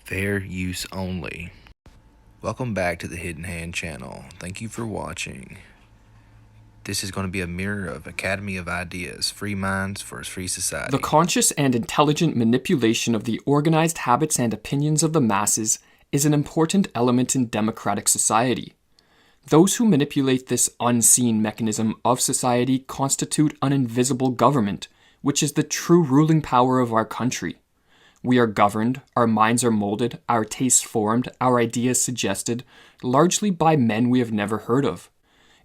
Fair use only. Welcome back to the Hidden Hand channel. Thank you for watching. This is going to be a mirror of Academy of Ideas, free minds for a free society. The conscious and intelligent manipulation of the organized habits and opinions of the masses is an important element in democratic society. Those who manipulate this unseen mechanism of society constitute an invisible government, which is the true ruling power of our country. We are governed, our minds are molded, our tastes formed, our ideas suggested, largely by men we have never heard of.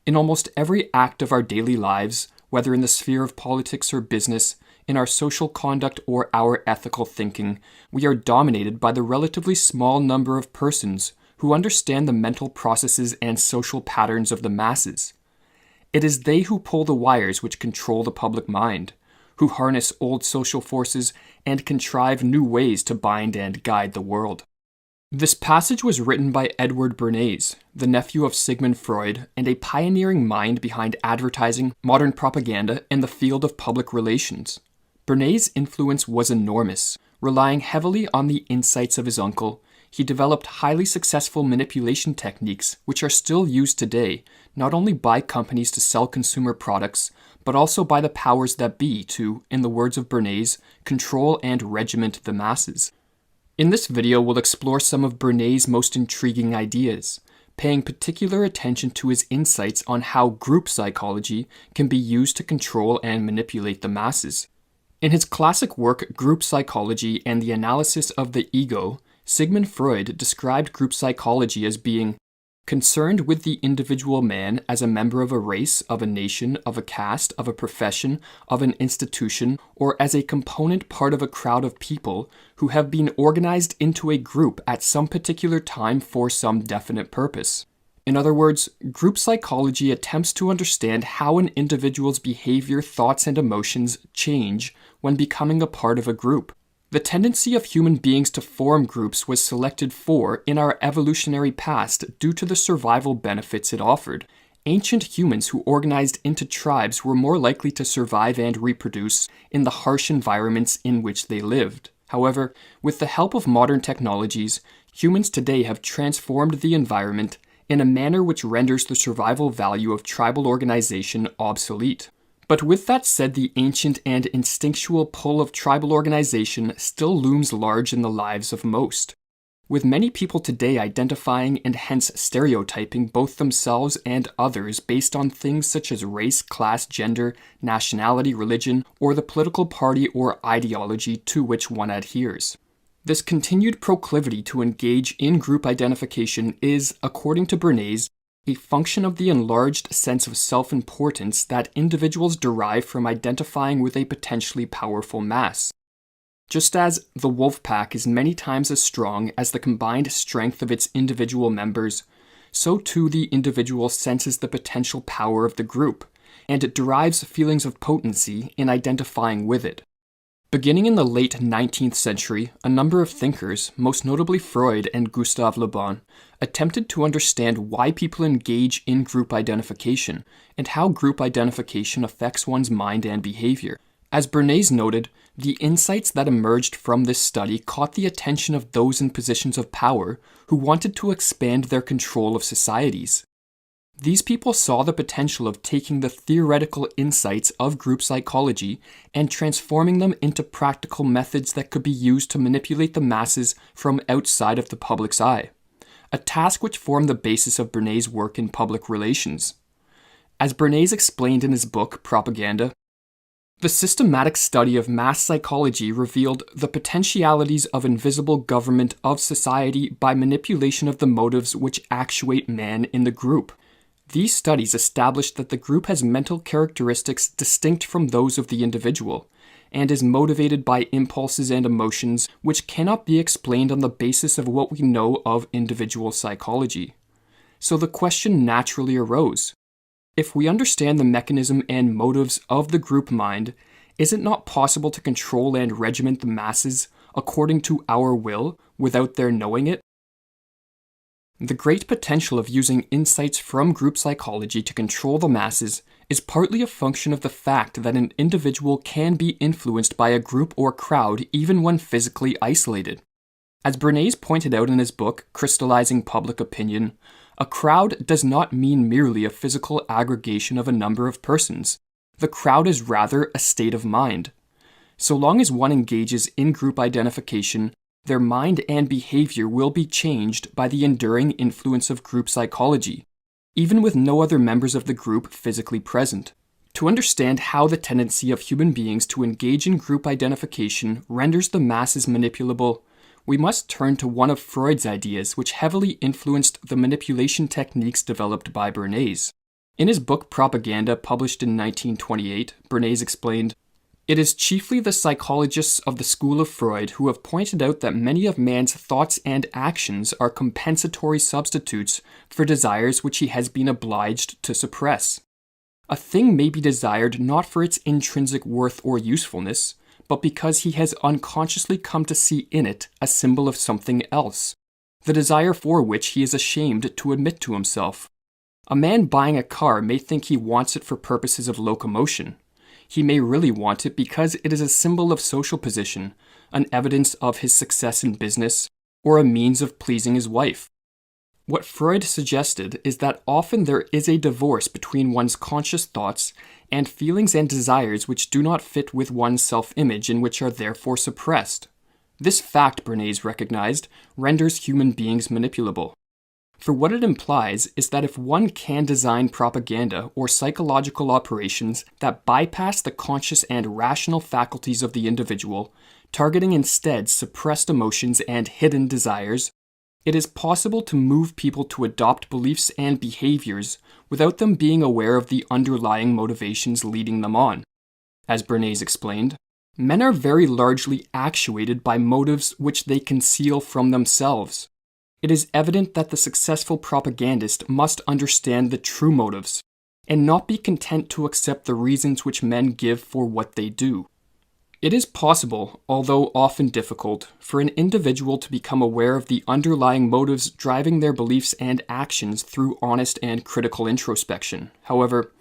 In almost every act of our daily lives, whether in the sphere of politics or business, in our social conduct or our ethical thinking, we are dominated by the relatively small number of persons who understand the mental processes and social patterns of the masses. It is they who pull the wires which control the public mind, who harness old social forces and contrive new ways to bind and guide the world. This passage was written by Edward Bernays, the nephew of Sigmund Freud and a pioneering mind behind advertising, modern propaganda, and the field of public relations. Bernays' influence was enormous. Relying heavily on the insights of his uncle, he developed highly successful manipulation techniques which are still used today, not only by companies to sell consumer products, but also by the powers that be to, in the words of Bernays, control and regiment the masses. In this video, we'll explore some of Bernays' most intriguing ideas, paying particular attention to his insights on how group psychology can be used to control and manipulate the masses. In his classic work, Group Psychology and the Analysis of the Ego, Sigmund Freud described group psychology as being concerned with the individual man as a member of a race, of a nation, of a caste, of a profession, of an institution, or as a component part of a crowd of people who have been organized into a group at some particular time for some definite purpose. In other words, group psychology attempts to understand how an individual's behavior, thoughts, and emotions change when becoming a part of a group. The tendency of human beings to form groups was selected for in our evolutionary past due to the survival benefits it offered. Ancient humans who organized into tribes were more likely to survive and reproduce in the harsh environments in which they lived. However, with the help of modern technologies, humans today have transformed the environment in a manner which renders the survival value of tribal organization obsolete. But with that said, the ancient and instinctual pull of tribal organization still looms large in the lives of most, with many people today identifying and hence stereotyping both themselves and others based on things such as race, class, gender, nationality, religion, or the political party or ideology to which one adheres. This continued proclivity to engage in group identification is, according to Bernays, a function of the enlarged sense of self-importance that individuals derive from identifying with a potentially powerful mass. Just as the wolf pack is many times as strong as the combined strength of its individual members, so too the individual senses the potential power of the group, and it derives feelings of potency in identifying with it. Beginning in the late 19th century, a number of thinkers, most notably Freud and Gustave Le Bon, attempted to understand why people engage in group identification and how group identification affects one's mind and behavior. As Bernays noted, the insights that emerged from this study caught the attention of those in positions of power who wanted to expand their control of societies. These people saw the potential of taking the theoretical insights of group psychology and transforming them into practical methods that could be used to manipulate the masses from outside of the public's eye, a task which formed the basis of Bernays' work in public relations. As Bernays explained in his book, Propoganda, the systematic study of mass psychology revealed the potentialities of invisible government of society by manipulation of the motives which actuate man in the group. These studies established that the group has mental characteristics distinct from those of the individual, and is motivated by impulses and emotions which cannot be explained on the basis of what we know of individual psychology. So the question naturally arose: if we understand the mechanism and motives of the group mind, is it not possible to control and regiment the masses according to our will without their knowing it? The great potential of using insights from group psychology to control the masses is partly a function of the fact that an individual can be influenced by a group or crowd even when physically isolated. As Bernays pointed out in his book, Crystallizing Public Opinion, a crowd does not mean merely a physical aggregation of a number of persons. The crowd is rather a state of mind. So long as one engages in group identification, their mind and behavior will be changed by the enduring influence of group psychology, even with no other members of the group physically present. To understand how the tendency of human beings to engage in group identification renders the masses manipulable, we must turn to one of Freud's ideas which heavily influenced the manipulation techniques developed by Bernays. In his book Propaganda, published in 1928, Bernays explained, "It is chiefly the psychologists of the school of Freud who have pointed out that many of man's thoughts and actions are compensatory substitutes for desires which he has been obliged to suppress. A thing may be desired not for its intrinsic worth or usefulness, but because he has unconsciously come to see in it a symbol of something else, the desire for which he is ashamed to admit to himself. A man buying a car may think he wants it for purposes of locomotion. He may really want it because it is a symbol of social position, an evidence of his success in business, or a means of pleasing his wife. What Freud suggested is that often there is a divorce between one's conscious thoughts and feelings and desires which do not fit with one's self-image and which are therefore suppressed. This fact, Bernays recognized, renders human beings manipulable. For what it implies is that if one can design propaganda or psychological operations that bypass the conscious and rational faculties of the individual, targeting instead suppressed emotions and hidden desires, it is possible to move people to adopt beliefs and behaviors without them being aware of the underlying motivations leading them on. As Bernays explained, men are very largely actuated by motives which they conceal from themselves. It is evident that the successful propagandist must understand the true motives, and not be content to accept the reasons which men give for what they do. It is possible, although often difficult, for an individual to become aware of the underlying motives driving their beliefs and actions through honest and critical introspection. However,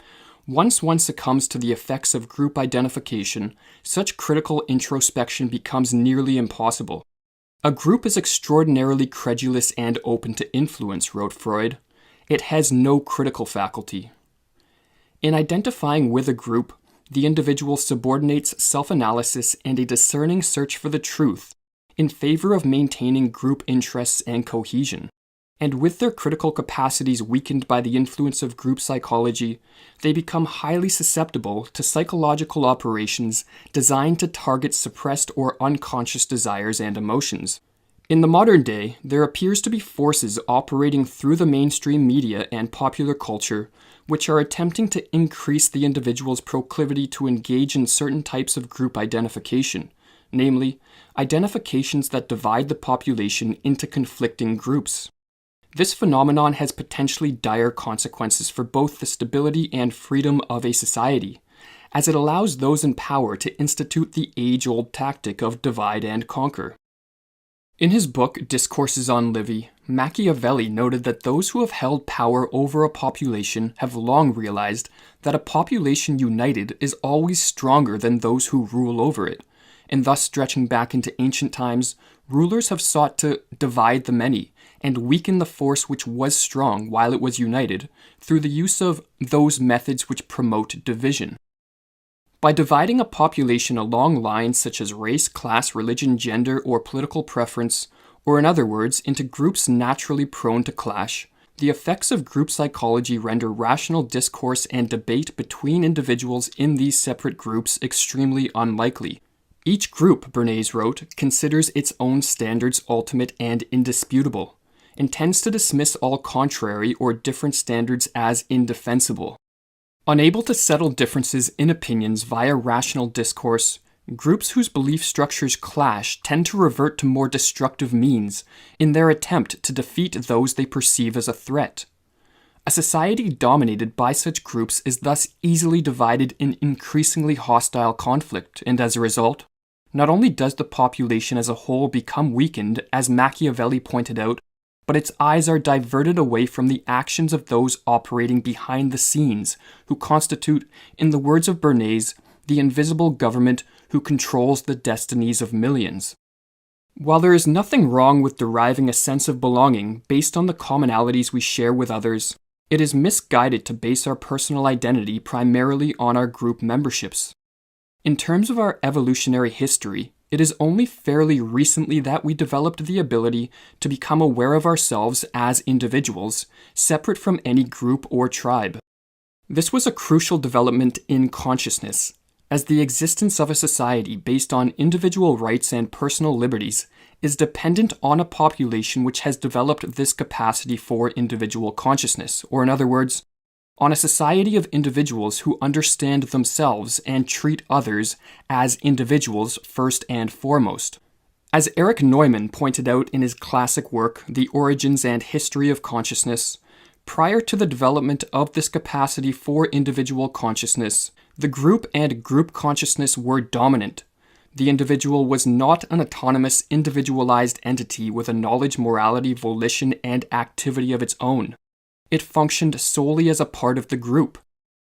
once one succumbs to the effects of group identification, such critical introspection becomes nearly impossible. A group is extraordinarily credulous and open to influence, wrote Freud. It has no critical faculty. In identifying with a group, the individual subordinates self-analysis and a discerning search for the truth in favor of maintaining group interests and cohesion. And with their critical capacities weakened by the influence of group psychology, they become highly susceptible to psychological operations designed to target suppressed or unconscious desires and emotions. In the modern day, there appears to be forces operating through the mainstream media and popular culture which are attempting to increase the individual's proclivity to engage in certain types of group identification, namely, identifications that divide the population into conflicting groups. This phenomenon has potentially dire consequences for both the stability and freedom of a society, as it allows those in power to institute the age-old tactic of divide and conquer. In his book Discourses on Livy, Machiavelli noted that those who have held power over a population have long realized that a population united is always stronger than those who rule over it, and thus stretching back into ancient times, rulers have sought to divide the many and weaken the force which was strong while it was united through the use of those methods which promote division. By dividing a population along lines such as race, class, religion, gender, or political preference, or in other words, into groups naturally prone to clash, the effects of group psychology render rational discourse and debate between individuals in these separate groups extremely unlikely. Each group, Bernays wrote, considers its own standards ultimate and indisputable, and tends to dismiss all contrary or different standards as indefensible. Unable to settle differences in opinions via rational discourse, groups whose belief structures clash tend to revert to more destructive means in their attempt to defeat those they perceive as a threat. A society dominated by such groups is thus easily divided in increasingly hostile conflict, and as a result, not only does the population as a whole become weakened, as Machiavelli pointed out, but its eyes are diverted away from the actions of those operating behind the scenes, who constitute, in the words of Bernays, the invisible government who controls the destinies of millions. While there is nothing wrong with deriving a sense of belonging based on the commonalities we share with others, it is misguided to base our personal identity primarily on our group memberships. In terms of our evolutionary history, it is only fairly recently that we developed the ability to become aware of ourselves as individuals, separate from any group or tribe. This was a crucial development in consciousness, as the existence of a society based on individual rights and personal liberties is dependent on a population which has developed this capacity for individual consciousness, or in other words, on a society of individuals who understand themselves and treat others as individuals first and foremost. As Erich Neumann pointed out in his classic work, The Origins and History of Consciousness, prior to the development of this capacity for individual consciousness, the group and group consciousness were dominant. The individual was not an autonomous, individualized entity with a knowledge, morality, volition, and activity of its own. It functioned solely as a part of the group,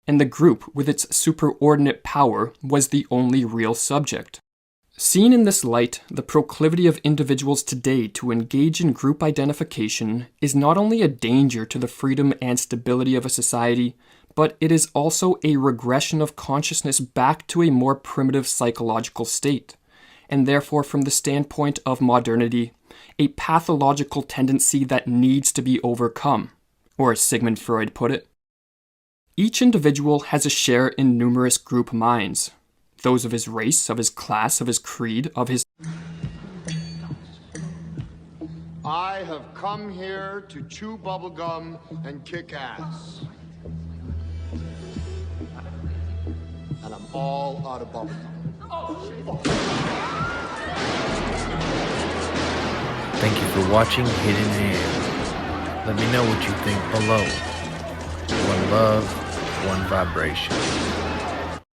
and the group, with its superordinate power, was the only real subject. Seen in this light, the proclivity of individuals today to engage in group identification is not only a danger to the freedom and stability of a society, but it is also a regression of consciousness back to a more primitive psychological state, and therefore, from the standpoint of modernity, a pathological tendency that needs to be overcome. Or as Sigmund Freud put it, each individual has a share in numerous group minds, those of his race, of his class, of his creed, of his... I have come here to chew bubblegum and kick ass. And I'm all out of bubblegum. Thank you for watching Hidden Hand. Let me know what you think below. One love, one vibration.